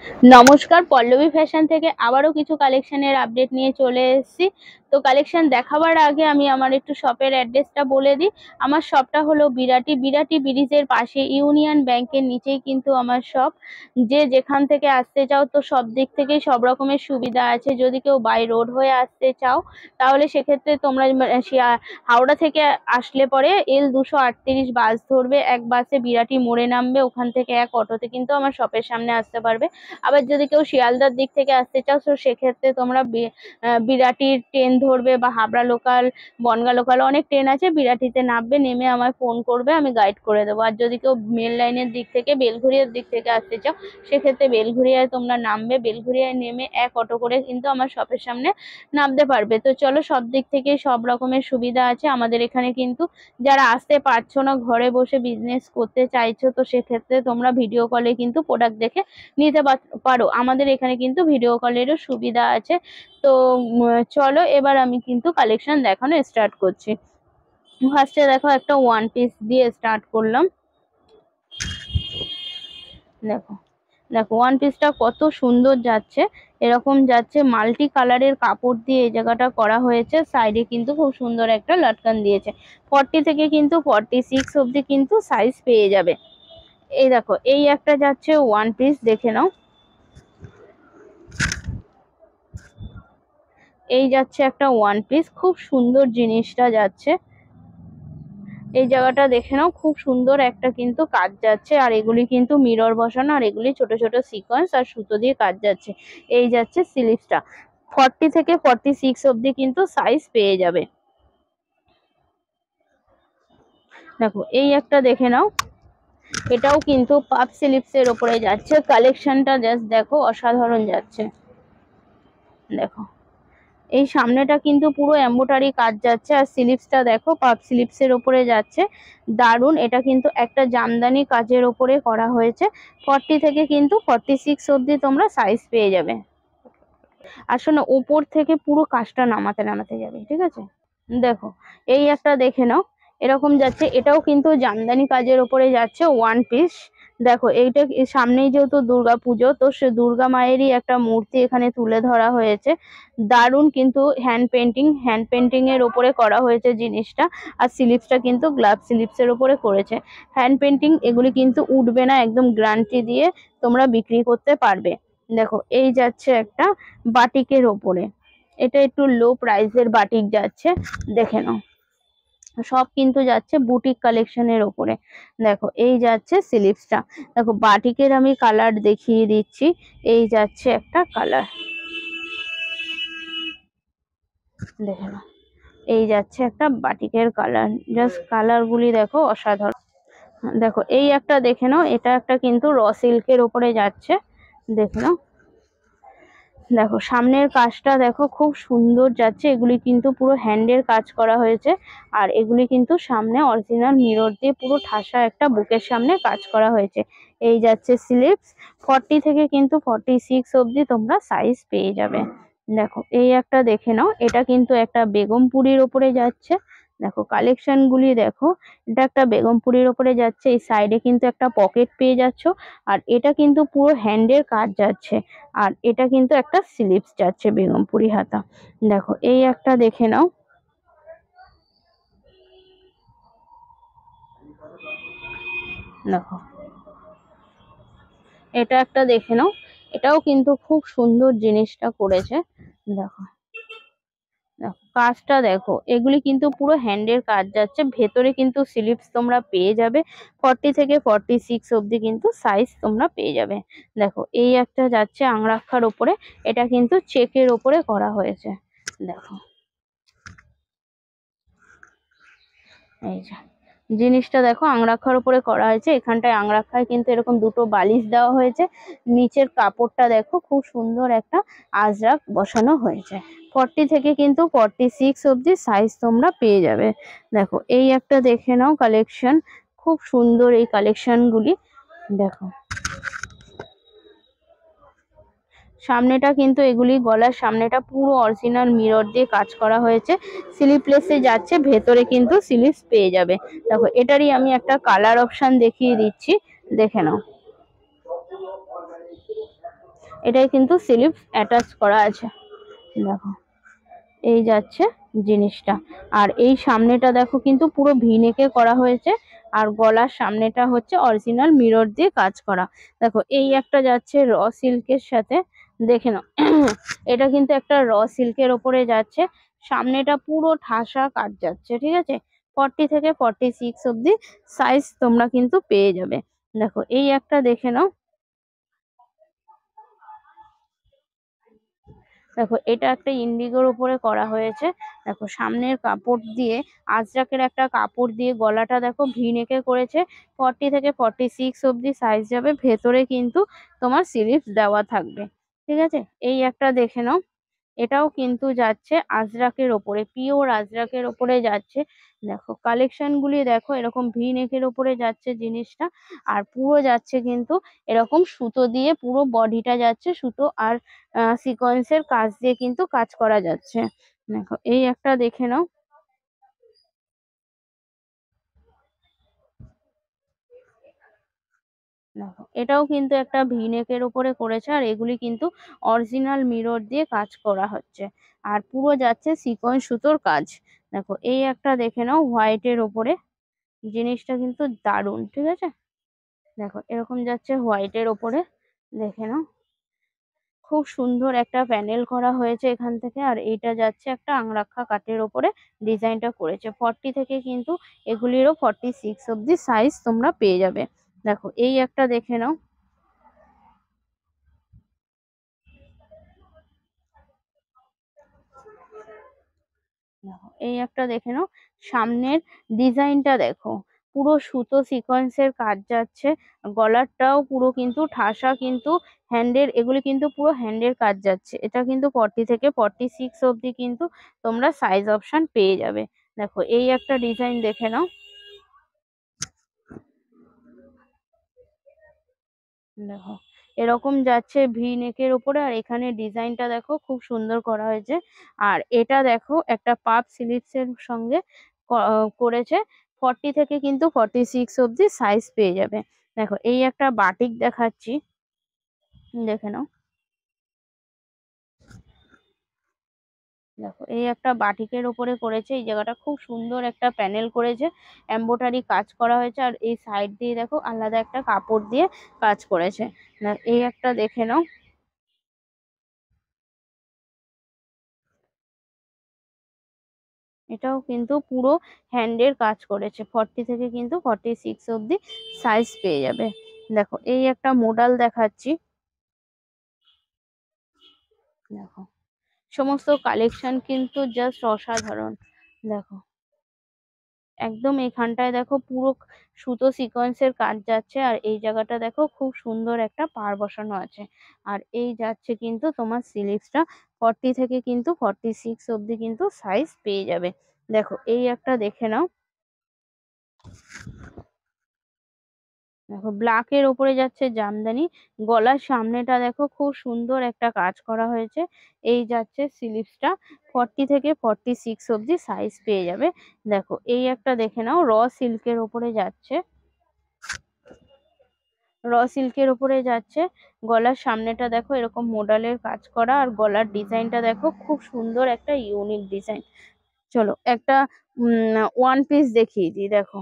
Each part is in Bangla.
নমস্কার, পল্লবী ফ্যাশন থেকে আবারও কিছু কালেকশনের আপডেট নিয়ে চলে এসেছি। তো কালেকশন দেখাবার আগে আমি আমার একটু শপের অ্যাড্রেসটা বলে দিই। আমার শপটা হলো বিরাটি ব্রিজের পাশে ইউনিয়ন ব্যাংকের নিচেই কিন্তু আমার শপ। যে যেখান থেকে আসতে চাও তো সব দিক থেকেই সব রকমের সুবিধা আছে। যদি কেউ বাই রোড হয়ে আসতে চাও তাহলে সেক্ষেত্রে তোমরা হাওড়া থেকে আসলে পরে L238 বাস ধরবে, এক বাসে বিরাটি মোড়ে নামবে, ওখান থেকে এক অটোতে কিন্তু আমার শপের সামনে আসতে পারবে। আবার যদি কেউ শিয়ালদার দিক থেকে আসতে চাও তো সেক্ষেত্রে তোমরা বিরাটির ট্রেন ধরবে বা হাবড়া লোকাল, বনগাঁ লোকাল, অনেক ট্রেন আছে। বিরাটিতে নামবে, নেমে আমায় ফোন করবে, আমি গাইড করে দেবো। আর যদি কেউ মেল লাইনের দিক থেকে বেলঘরিয়ার দিক থেকে আসতে চাও সেক্ষেত্রে বেলঘরিয়ায় তোমরা নামবে, বেলঘরিয়ায় নেমে এক অটো করে কিন্তু আমার শপের সামনে নামতে পারবে। তো চলো, সব দিক থেকে সব রকমের সুবিধা আছে আমাদের এখানে। কিন্তু যারা আসতে পারছো না, ঘরে বসে বিজনেস করতে চাইছো, তো সেক্ষেত্রে তোমরা ভিডিও কলে কিন্তু প্রোডাক্ট দেখে নিতে পারো। আমাদের এখানে কিন্তু ভিডিও কলেরও সুবিধা আছে। তো চলো এবার আমি কিন্তু কালেকশন দেখানো স্টার্ট করছি। ফার্স্টে দেখো, একটা ওয়ান পিস দিয়ে স্টার্ট করলাম। দেখো দেখো ওয়ান পিসটা কত সুন্দর যাচ্ছে, এরকম যাচ্ছে। মাল্টি কালারের কাপড় দিয়ে এই জায়গাটা করা হয়েছে। সাইডে কিন্তু খুব সুন্দর একটা লটকান দিয়েছে। 40 থেকে কিন্তু 46 অবধি কিন্তু সাইজ পেয়ে যাবে। এই দেখো, এই একটা যাচ্ছে ওয়ান পিস, দেখে নাও। এই যাচ্ছে একটা ওয়ান পিস, খুব সুন্দর জিনিসটা যাচ্ছে। এই জায়গাটা দেখে নাও, খুব সুন্দর একটা কিন্তু কাজ যাচ্ছে। আর এগুলি কিন্তু মিরর বসানো, আর এগুলি ছোট ছোট সিকোয়েন্স আর সুতো দিয়ে কাজ যাচ্ছে। এই যাচ্ছে স্লিভসটা। 40 থেকে 46 অবধি কিন্তু সাইজ পেয়ে যাবে। দেখো, এই একটা দেখে নাও, এটাও কিন্তু পাপ স্লিভস এর উপরে যাচ্ছে। কালেকশনটা জাস্ট দেখো, অসাধারণ যাচ্ছে। দেখো, এই সামনেটা কিন্তু পুরো এমব্রয়ডারি কাজ যাচ্ছে। আর স্লিভসটা দেখো, পাপ স্লিভস এর উপরে যাচ্ছে। দারুন, এটা কিন্তু একটা জামদানি কাজের উপরে করা হয়েছে। 40 থেকে কিন্তু 46 অবধি তোমরা সাইজ পেয়ে যাবে। আর শোনো, উপর থেকে পুরো কাজটা নামাতে নামাতে যাবে, ঠিক আছে। দেখো, এই একটা দেখে নাও, এরকম যাচ্ছে। এটাও কিন্তু জামদানি কাজের উপরে যাচ্ছে, ওয়ান পিস। দেখো, এইটা সামনেই যেহেতু দুর্গা পুজো, তো সে দুর্গা মায়েরই একটা মূর্তি এখানে তুলে ধরা হয়েছে। দারুন কিন্তু হ্যান্ড পেন্টিং এর উপরে করা হয়েছে জিনিসটা। আর স্লিভসটা কিন্তু গ্লাভ স্লিভস এর উপরে করেছে। হ্যান্ড পেন্টিং, এগুলি কিন্তু উঠবে না, একদম গ্যারান্টি দিয়ে তোমরা বিক্রি করতে পারবে। দেখো, এই যাচ্ছে একটা বাটিকের ওপরে। এটা একটু লো প্রাইসের বাটিক যাচ্ছে, দেখে নাও। সব কিন্তু যাচ্ছে বুটিক কালেকশনের ওপরে। দেখো, এই যাচ্ছে স্লিভসটা। দেখো, বাটিকের আমি কালার দেখিয়ে দিচ্ছি। এই যাচ্ছে একটা কালার, দেখে নাও। এই যাচ্ছে একটা বাটিকের কালার, জাস্ট কালার গুলি দেখো, অসাধারণ। দেখো, এই একটা দেখে নাও, এটা একটা কিন্তু র সিল্কের ওপরে যাচ্ছে, দেখে নাও। দেখো, সামনের কাজটা দেখো, খুব সুন্দর যাচ্ছে। এগুলি কিন্তু পুরো হ্যান্ডের কাজ করা হয়েছে। আর এগুলি কিন্তু সামনে অরিজিনাল মিরর দিয়ে পুরো ঠাসা একটা বুকের সামনে কাজ করা হয়েছে। এই যাচ্ছে স্লিভস। 40 থেকে কিন্তু 46 অবধি তোমরা সাইজ পেয়ে যাবে। দেখো, এই একটা দেখে নাও, এটা কিন্তু একটা বেগমপুরীর ওপরে যাচ্ছে। দেখো, কালেকশন গুলি দেখো, এটা একটা বেগমপুরীর ওপরে যাচ্ছে। এই সাইডে কিন্তু একটা পকেট পেয়ে যাচ্ছ। আর এটা কিন্তু পুরো হ্যান্ডের কাজ যাচ্ছে। আর এটা কিন্তু একটা স্লিভস যাচ্ছে বেগমপুরি হাতা। দেখো, এই একটা দেখে নাও। দেখো, এটা একটা দেখে নাও, এটাও কিন্তু খুব সুন্দর জিনিসটা করেছে। দেখো, দেখো কাজটা দেখো, এগুলি কিন্তু পুরো হ্যান্ডের কাজ যাচ্ছে। ভেতরে কিন্তু স্লিভস তোমরা পেয়ে যাবে। 40 থেকে 46 অবধি কিন্তু সাইজ তোমরা পেয়ে যাবে। দেখো, এই একটা যাচ্ছে আংরাক্ষার ওপরে। এটা কিন্তু চেকের ওপরে করা হয়েছে। দেখো, এই যে জিনিসটা দেখো, আংরাক্ষার উপরে করা হয়েছে। এখানটায় আংরাক্ষায় কিন্তু এরকম দুটো বালিশ দেওয়া হয়েছে। নিচের কাপড়টা দেখো, খুব সুন্দর একটা আজরাক বসানো হয়েছে। 40 থেকে কিন্তু 46 অবধি সাইজ তোমরা পেয়ে যাবে। দেখো, এই একটা দেখে নাও কালেকশন, খুব সুন্দর এই কালেকশন গুলি। দেখো, সামনেটা কিন্তু এগুলি গলার সামনেটা পুরো অরিজিনাল মিরর দিয়ে কাজ করা হয়েছে। স্লিভলেসে যাচ্ছে, ভেতরে কিন্তু স্লিভস পেয়ে যাবে। দেখো, এটারই আমি একটা কালার অপশন দেখিয়ে দিচ্ছি, দেখে নাও। এটাই কিন্তু স্লিভ অ্যাটাচ করা আছে। দেখো এই যাচ্ছে জিনিসটা। আর এই সামনেটা দেখো কিন্তু পুরো ভি নেকে করা হয়েছে, আর গলার সামনেটা হচ্ছে অরিজিনাল মিরর দিয়ে কাজ করা। দেখো এই একটা যাচ্ছে র সিল্কের সাথে, দেখে নাও এটা কিন্তু একটা র সিল্কের ওপরে যাচ্ছে, সামনেটা পুরো ঠাসা কাজ যাচ্ছে, ঠিক আছে। 40 থেকে 46 অব্দি সাইজ তোমরা কিন্তু পেয়ে যাবে। দেখো এই একটা দেখে নাও। দেখো এটা একটা ইন্ডিগোর উপরে করা হয়েছে। দেখো সামনের কাপড় দিয়ে আজরাকের একটা কাপড় দিয়ে গলাটা দেখো ভি নেকে করেছে। 40 থেকে 46 অব্দি সাইজ যাবে, ভেতরে কিন্তু তোমার স্লিভস দেওয়া থাকবে, ঠিক আছে। এই একটা দেখে নাও, এটাও কিন্তু যাচ্ছে আজরাকের ওপরে, পিওর আজরাকের ওপরে যাচ্ছে। দেখো কালেকশন গুলি দেখো, এরকম ভি নেকের ওপরে যাচ্ছে জিনিসটা, আর পুরো যাচ্ছে কিন্তু এরকম সুতো দিয়ে, পুরো বডিটা যাচ্ছে সুতো আর সিকোয়েন্সের কাজ দিয়ে কিন্তু কাজ করা যাচ্ছে। দেখো এই একটা দেখে নাও। দেখো এটাও কিন্তু একটা ভি নেকের উপরে করেছে, আর এগুলি কিন্তু অরিজিনাল মিরর দিয়ে কাজ করা হচ্ছে, আর পুরো যাচ্ছে সিকোয়েন্স সুতোর কাজ। দেখো এই একটা দেখে নাও হোয়াইটের ওপরে, জিনিসটা কিন্তু দারুণ, ঠিক আছে। দেখো এরকম যাচ্ছে হোয়াইটের ওপরে, দেখে নাও খুব সুন্দর একটা প্যানেল করা হয়েছে এখান থেকে। আর এইটা যাচ্ছে একটা আংরাক্ষা কাঠের ওপরে ডিজাইনটা করেছে। 40 থেকে কিন্তু এগুলিরও 46 অব্দি সাইজ তোমরা পেয়ে যাবে। দেখো এই একটা দেখে নাও। দেখো এই একটা দেখে নাও, সামনের ডিজাইনটা দেখো, পুরো সুতো সিকোয়েন্সের কাজ যাচ্ছে, গলারটাও পুরো কিন্তু ঠাসা, কিন্তু হ্যান্ডের, এগুলি কিন্তু পুরো হ্যান্ডের কাজ যাচ্ছে। এটা কিন্তু 40 থেকে 46 অব্দি কিন্তু তোমরা সাইজ অপশন পেয়ে যাবে। দেখো এই একটা ডিজাইন দেখে নাও। দেখো এরকম যাচ্ছে ভি নেকের উপরে, আর এখানে ডিজাইনটা দেখো খুব সুন্দর করা হয়েছে। আর এটা দেখো একটা পাপ স্লিভস এর সঙ্গে করেছে। 40 থেকে কিন্তু 46 অব্দি সাইজ পেয়ে যাবে। দেখো এই একটা বাটিক দেখাচ্ছি, দেখে নাও। দেখো এই একটা বাটিকের উপরে করেছে, এই জায়গাটা খুব সুন্দর একটা প্যানেল করেছে, এমব্রয়ডারি কাজ করা হয়েছে, আর এই সাইড দিয়ে দেখো আলাদা একটা কাপড় দিয়ে কাজ করেছে। এই একটা দেখে নাও। এটাও কিন্তু পুরো হ্যান্ডের কাজ করেছে। 40 থেকে কিন্তু 46 অব্দি সাইজ পেয়ে যাবে। দেখো এই একটা মডেল দেখাচ্ছি, দেখো সমস্ত কালেকশন কিন্তু জাস্ট অসাধারণ। দেখো একদম এখানটায় দেখো পুরো সুতো সিকোয়েন্সের কাজ যাচ্ছে, আর এই জায়গাটা দেখো খুব সুন্দর একটা পাড় বসানো আছে। আর এই যাচ্ছে কিন্তু তোমার স্লিভসটা, 40 থেকে কিন্তু 46 অব্দি কিন্তু সাইজ পেয়ে যাবে। দেখো এই একটা দেখে নাও। দেখো ব্ল্যাক এর ওপরে যাচ্ছে জামদানি, গলার সামনেটা দেখো খুব সুন্দর একটা কাজ করা হয়েছে। এই যাচ্ছে স্লিভসটা, 40 থেকে 46 অব্দি সাইজ পেয়ে যাবে। দেখো এই একটা দেখে নাও, র সিল্কের ওপরে যাচ্ছে, র সিল্কের ওপরে যাচ্ছে। গলার সামনেটা দেখো এরকম মোডালের কাজ করা, আর গলার ডিজাইনটা দেখো খুব সুন্দর একটা ইউনিক ডিজাইন। চলো একটা ওয়ান পিস দেখিয়ে দিই। দেখো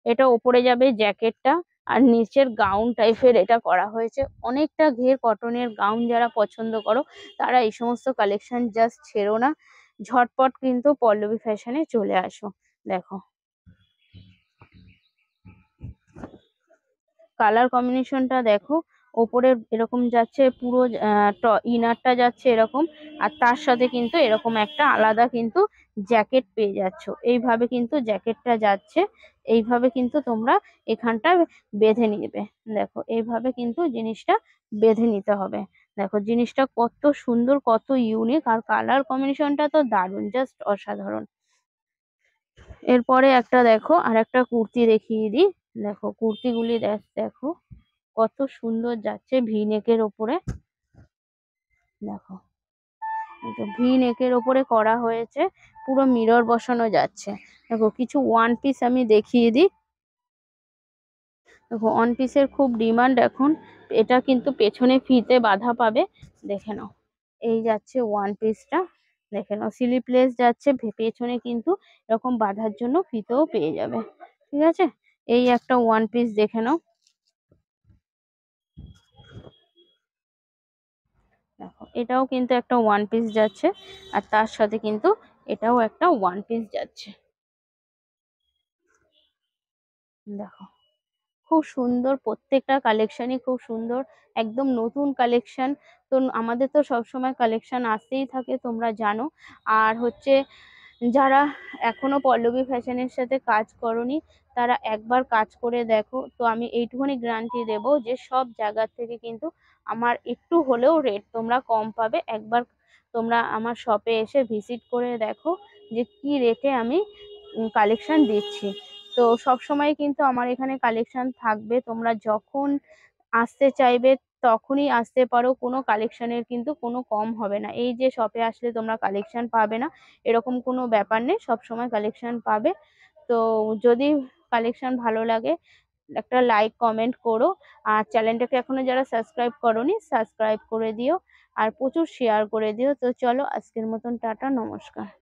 এটা ওপরে যাবে জ্যাকেটটা, আর নিচের গাউন টাইপের এটা করা হয়েছে। অনেকটা ঘের কটনের গাউন যারা পছন্দ করো তারা এই সমস্ত কালেকশন জাস্ট ছেড়ো না, ঝটপট কিন্তু পল্লবী ফ্যাশনে চলে আসো। দেখো কালার কম্বিনেশনটা দেখো, ওপরে এরকম যাচ্ছে পুরো ইনারটা যাচ্ছে এরকম, আর তার সাথে কিন্তু এরকম একটা আলাদা কিন্তু জ্যাকেট পেয়ে যাচ্ছ। এইভাবে কিন্তু জ্যাকেটটা যাচ্ছে, এইভাবে কিন্তু তোমরা এখানটা বেঁধে নিবে। দেখো এইভাবে কিন্তু জিনিসটা বেঁধে নিতে হবে। দেখো জিনিসটা কত সুন্দর, কত ইউনিক, আর কালার কম্বিনেশনটা তো দারুণ, জাস্ট অসাধারণ। এরপরে একটা দেখো আর একটা কুর্তি দেখিয়ে দিই। দেখো কুর্তিগুলি দেখো কত সুন্দর যাচ্ছে ভি নেকের ওপরে। দেখো ভি নেকের ওপরে করা হয়েছে, পুরো মিরর বসানো যাচ্ছে। দেখো কিছু ওয়ান পিস আমি দেখিয়ে দিই। দেখো ওয়ান পিসের খুব ডিমান্ড এখন, এটা কিন্তু পেছনে ফিতে বাঁধা পাবে, দেখে নাও। এই যাচ্ছে ওয়ান পিসটা, দেখে নাও স্লিপলেস যাচ্ছে, পেছনে কিন্তু এরকম বাঁধার জন্য ফিতেও পেয়ে যাবে। ঠিক আছে, এই একটা ওয়ান পিস দেখে নাও। দেখো এটাও কিন্তু একটা ওয়ান পিস যাচ্ছে, আর তার সাথে কিন্তু এটাও একটা ওয়ান পিস যাচ্ছে। দেখো খুব সুন্দর, প্রত্যেকটা কালেকশনই খুব সুন্দর, একদম নতুন কালেকশন। তো আমাদের তো সবসময় কালেকশন আসতেই থাকে, তোমরা জানো। আর হচ্ছে যারা এখনো পল্লবী ফ্যাশনের সাথে কাজ করনি, তারা একবার কাজ করে দেখো। তো আমি এইটুকুনি গ্যারান্টি দেবো যে সব জায়গার থেকে কিন্তু আমার একটু হলেও রেট তোমরা কম পাবে। একবার তোমরা আমার শপে এসে ভিজিট করে দেখো যে কি রেটে আমি কালেকশন দিচ্ছি। তো সব সময় কিন্তু আমার এখানে কালেকশন থাকবে, তোমরা যখন আসতে চাইবে তখনই আসতে পারো, কোনো কালেকশনের কিন্তু কোনো কম হবে না। এই যে শপে আসলে তোমরা কালেকশন পাবে না, এরকম কোনো ব্যাপার নেই, সব সময় কালেকশন পাবে। তো যদি কালেকশন ভালো লাগে একটা লাইক কমেন্ট করো, আর চ্যানেলটাকে এখনো যারা সাবস্ক্রাইব করোনি সাবস্ক্রাইব করে দিও, আর প্রচুর শেয়ার করে দিও। তো চলো আজকের মতন টাটা, নমস্কার।